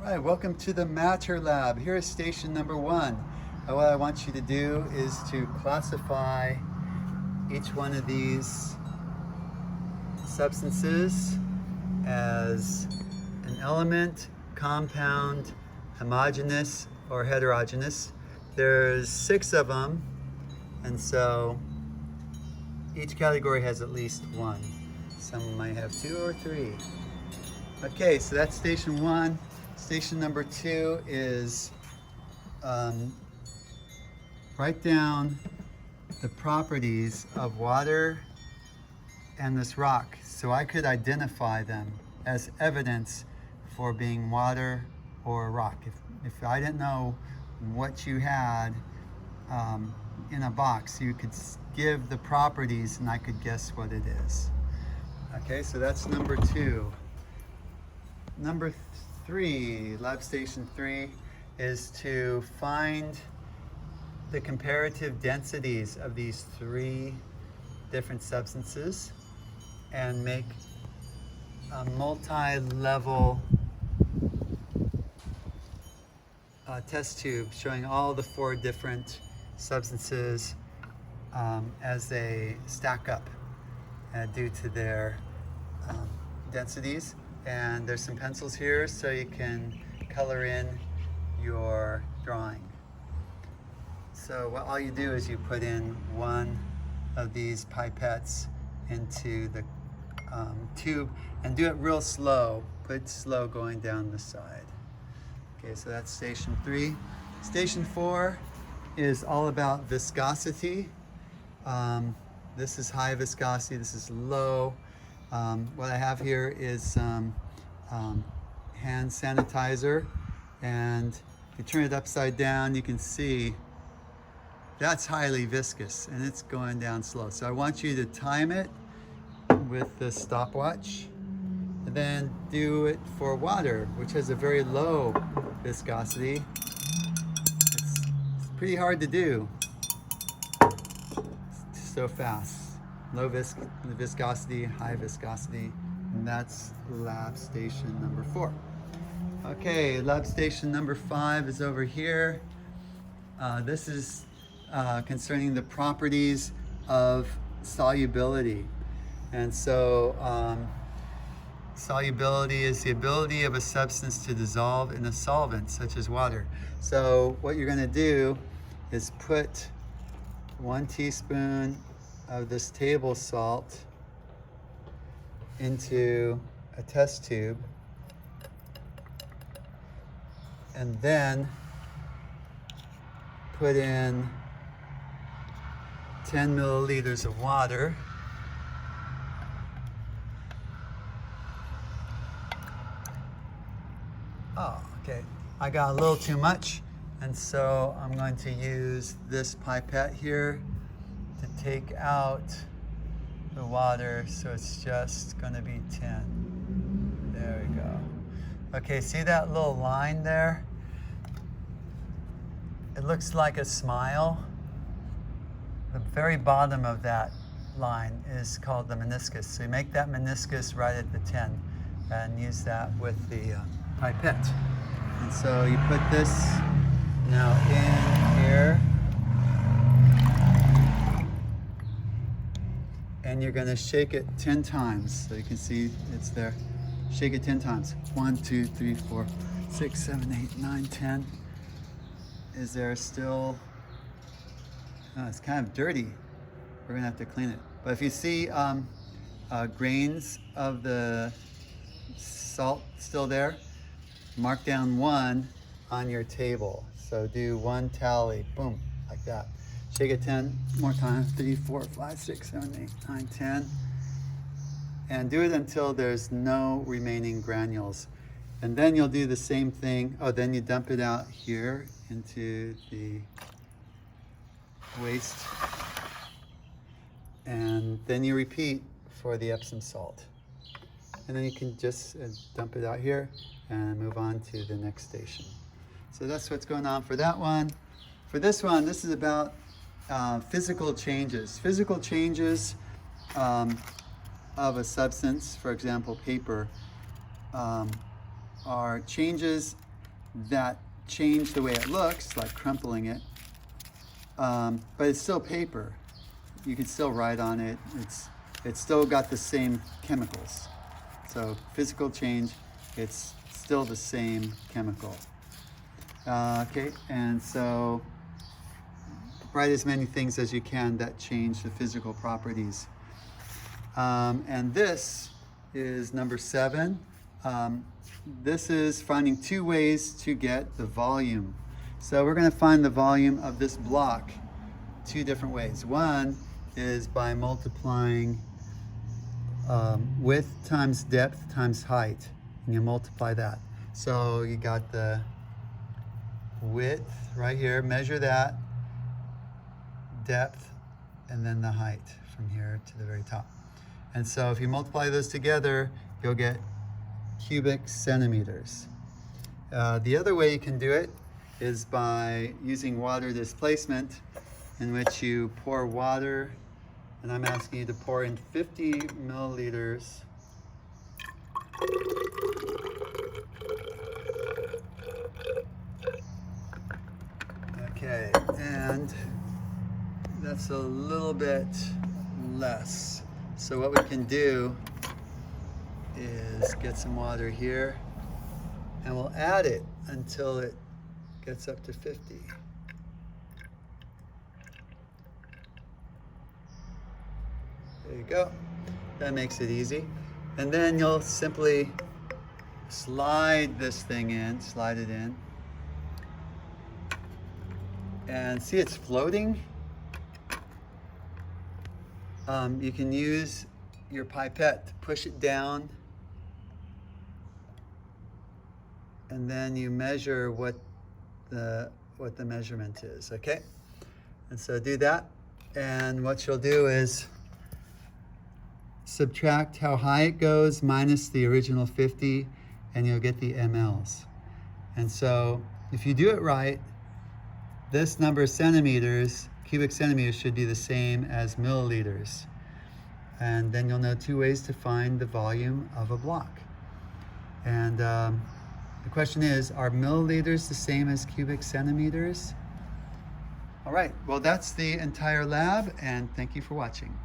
All right, welcome to the Matter Lab. Here is station number 1. What I want you to do is to classify each one of these substances as an element, compound, homogeneous, or heterogeneous. There's 6 of them, and so each category has at least 1. Some might have 2 or 3. Okay, so that's station 1. Station number 2 is write down the properties of water and this rock so I could identify them as evidence for being water or rock. If I didn't know what you had in a box, you could give the properties and I could guess what it is. Okay, so that's number 2. Number 3, lab station 3, is to find the comparative densities of these 3 different substances and make a multi-level test tube showing all the 4 different substances as they stack up due to their densities. And there's some pencils here so you can color in your drawing. So all you do is you put in one of these pipettes into the tube and do it real slow. Put slow going down the side. Okay, so that's station 3. Station 4 is all about viscosity. This is high viscosity, this is low. What I have here is some hand sanitizer, and if you turn it upside down, you can see that's highly viscous and it's going down slow. So I want you to time it with the stopwatch and then do it for water, which has a very low viscosity. It's pretty hard to do. It's so fast. Low viscosity, high viscosity, and that's lab station number 4. Okay, lab station number 5 is over here. This is concerning the properties of solubility. And so solubility is the ability of a substance to dissolve in a solvent, such as water. So what you're going to do is put 1 teaspoon of this table salt into a test tube, and then put in 10 milliliters of water. Oh, okay. I got a little too much, and so I'm going to use this pipette here to take out the water, so it's just going to be 10. There we go. Okay, see that little line there? It looks like a smile. The very bottom of that line is called the meniscus. So you make that meniscus right at the 10 and use that with the pipette. And so you put this now in here. And you're going to shake it 10 times. So you can see it's there. Shake it 10 times. 1, 2, 3, 4, 6, 7, 8, 9, 10. Is there still... Oh, it's kind of dirty. We're going to have to clean it. But if you see grains of the salt still there, mark down 1 on your table. So do 1 tally, boom, like that. Shake it 10 more times, 3, 4, 5, 6, 7, 8, 9, 10. And do it until there's no remaining granules. And then you'll do the same thing. Oh, then you dump it out here into the waste. And then you repeat for the Epsom salt. And then you can just dump it out here and move on to the next station. So that's what's going on for that one. For this one, this is about physical changes. Physical changes of a substance, for example, paper, are changes that change the way it looks, like crumpling it, but it's still paper. You can still write on it. It's still got the same chemicals. So physical change, it's still the same chemical. Okay, and so write as many things as you can that change the physical properties. And this is number 7. This is finding 2 ways to get the volume. So we're going to find the volume of this block 2 different ways. One is by multiplying width times depth times height, and you multiply that. So you got the width right here, measure that, depth, and then the height from here to the very top. And so if you multiply those together, you'll get cubic centimeters. The other way you can do it is by using water displacement, in which you pour water, and I'm asking you to pour in 50 milliliters okay, and that's a little bit less. So what we can do is get some water here, and we'll add it until it gets up to 50. There you go. That makes it easy. And then you'll simply slide this thing in, slide it in. And see, it's floating. You can use your pipette to push it down, and then you measure what the measurement is, okay? And so do that, and what you'll do is subtract how high it goes minus the original 50, and you'll get the mLs. And so if you do it right, this number of centimeters, cubic centimeters, should be the same as milliliters. And then you'll know 2 ways to find the volume of a block. And the question is, are milliliters the same as cubic centimeters? All right, well, that's the entire lab, and thank you for watching.